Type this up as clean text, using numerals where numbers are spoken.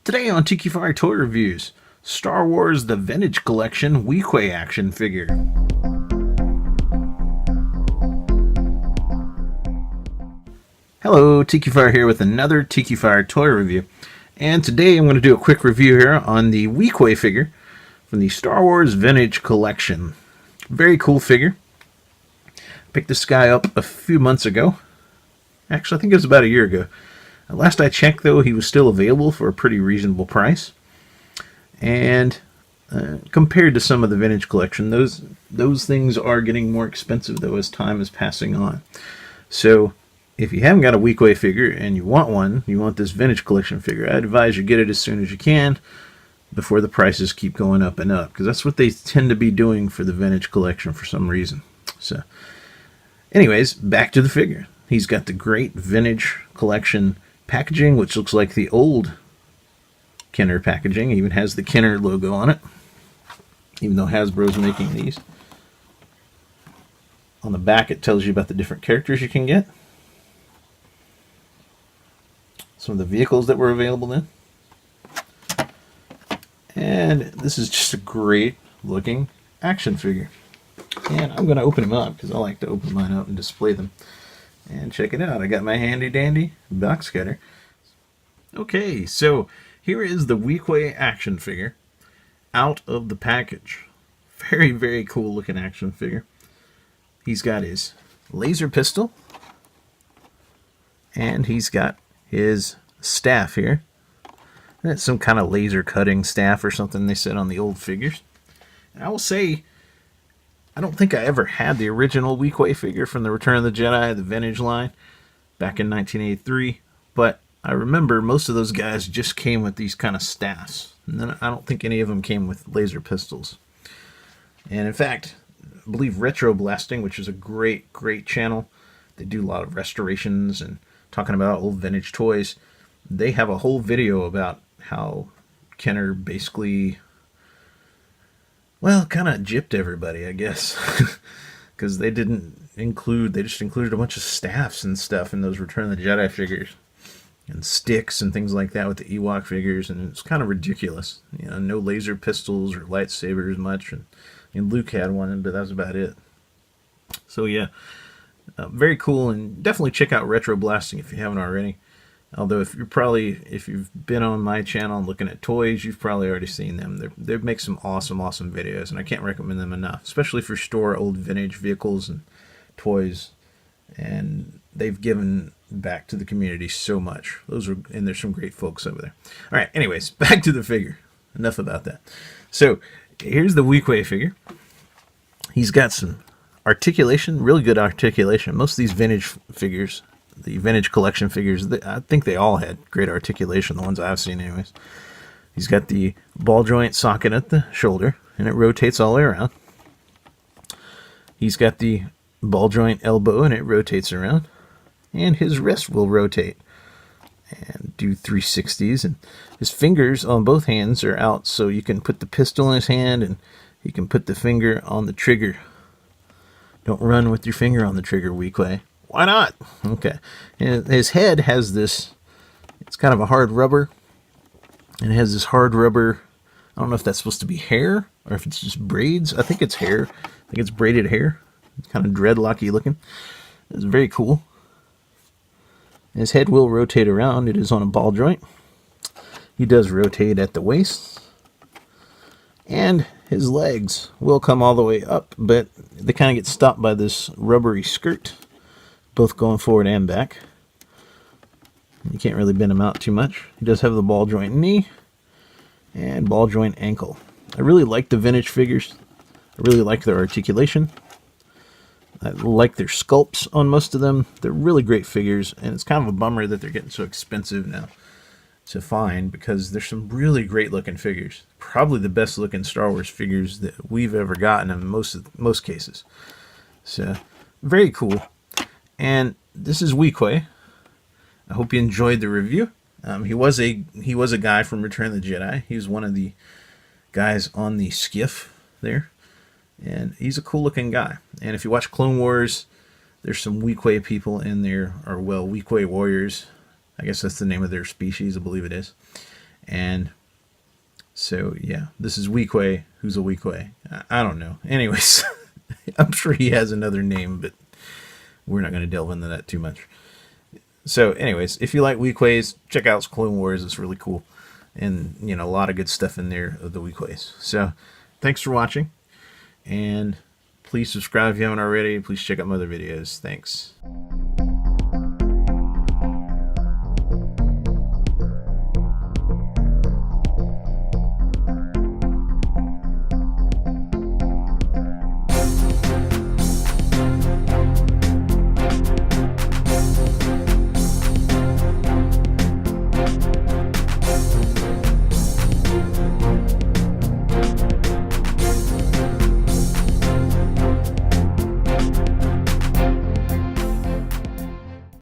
Today on Tikifire Toy Reviews, Star Wars The Vintage Collection Weequay action figure. Hello, Tikifire here with another Tikifire Toy Review. And today I'm going to do a quick review here on the Weequay figure from the Star Wars Vintage Collection. Very cool figure. Picked this guy up a few months ago. Actually, I think it was about a year ago. Last I checked, though, he was still available for a pretty reasonable price. And compared to some of the vintage collection, those things are getting more expensive, though, as time is passing on. So if you haven't got a Weequay figure and you want one, you want this vintage collection figure, I'd advise you get it as soon as you can before the prices keep going up and up, because that's what they tend to be doing for the vintage collection for some reason. So anyways, back to the figure. He's got the great vintage collection packaging, which looks like the old Kenner packaging. It even has the Kenner logo on it, even though Hasbro's making these. On the back, it tells you about the different characters you can get, some of the vehicles that were available then. And this is just a great looking action figure. And I'm going to open them up because I like to open mine up and display them. And check it out, I got my handy dandy box cutter. Okay, so here is the Weequay action figure out of the package. Very, very cool looking action figure. He's got his laser pistol, and he's got his staff here. That's some kind of laser cutting staff or something they said on the old figures. And I will say, I don't think I ever had the original Weequay figure from the Return of the Jedi, the vintage line, back in 1983. But I remember most of those guys just came with these kind of staffs. And then I don't think any of them came with laser pistols. And in fact, I believe Retro Blasting, which is a great, great channel, they do a lot of restorations and talking about old vintage toys. They have a whole video about how Kenner basically, well, kind of gypped everybody, I guess, because they just included a bunch of staffs and stuff in those Return of the Jedi figures, and sticks and things like that with the Ewok figures, and it's kind of ridiculous. You know, no laser pistols or lightsabers much, and Luke had one, but that was about it. So yeah, very cool, and definitely check out Retro Blasting if you haven't already. Although if you've been on my channel and looking at toys, you've probably already seen them. They make some awesome videos, and I can't recommend them enough, especially if you store old vintage vehicles and toys. And they've given back to the community so much. And there's some great folks over there. All right, anyways, back to the figure. Enough about that. So here's the Weequay figure. He's got some articulation, really good articulation. Most of these vintage figures, the vintage collection figures, I think they all had great articulation, the ones I've seen anyways. He's got the ball joint socket at the shoulder, and it rotates all the way around. He's got the ball joint elbow, and it rotates around. And his wrist will rotate and do 360s. And his fingers on both hands are out, so you can put the pistol in his hand, and you can put the finger on the trigger. Don't run with your finger on the trigger, Weequay. Why not? Okay. And his head has this, it's kind of a hard rubber. And it has this hard rubber, I don't know if that's supposed to be hair or if it's just braids. I think it's hair. I think it's braided hair. It's kind of dreadlocky looking. It's very cool. His head will rotate around. It is on a ball joint. He does rotate at the waist. And his legs will come all the way up, but they kind of get stopped by this rubbery skirt, both going forward and back. You can't really bend him out too much. He does have the ball joint knee and ball joint ankle. I really like the vintage figures. I really like their articulation. I like their sculpts on most of them. They're really great figures, and it's kind of a bummer that they're getting so expensive now to find, because there's some really great looking figures. Probably the best looking Star Wars figures that we've ever gotten in most cases. So very cool. And this is Weequay. I hope you enjoyed the review. He was a guy from Return of the Jedi. He was one of the guys on the skiff there, and he's a cool looking guy. And if you watch Clone Wars, there's some Weequay people in there, or well, Weequay warriors. I guess that's the name of their species, I believe it is. And so, yeah, this is Weequay. Who's a Weequay? I don't know. Anyways, I'm sure he has another name, but we're not going to delve into that too much. So, anyways, if you like Weequays, check out Clone Wars. It's really cool. And, you know, a lot of good stuff in there of the Weequays. So, thanks for watching. And please subscribe if you haven't already. Please check out my other videos. Thanks.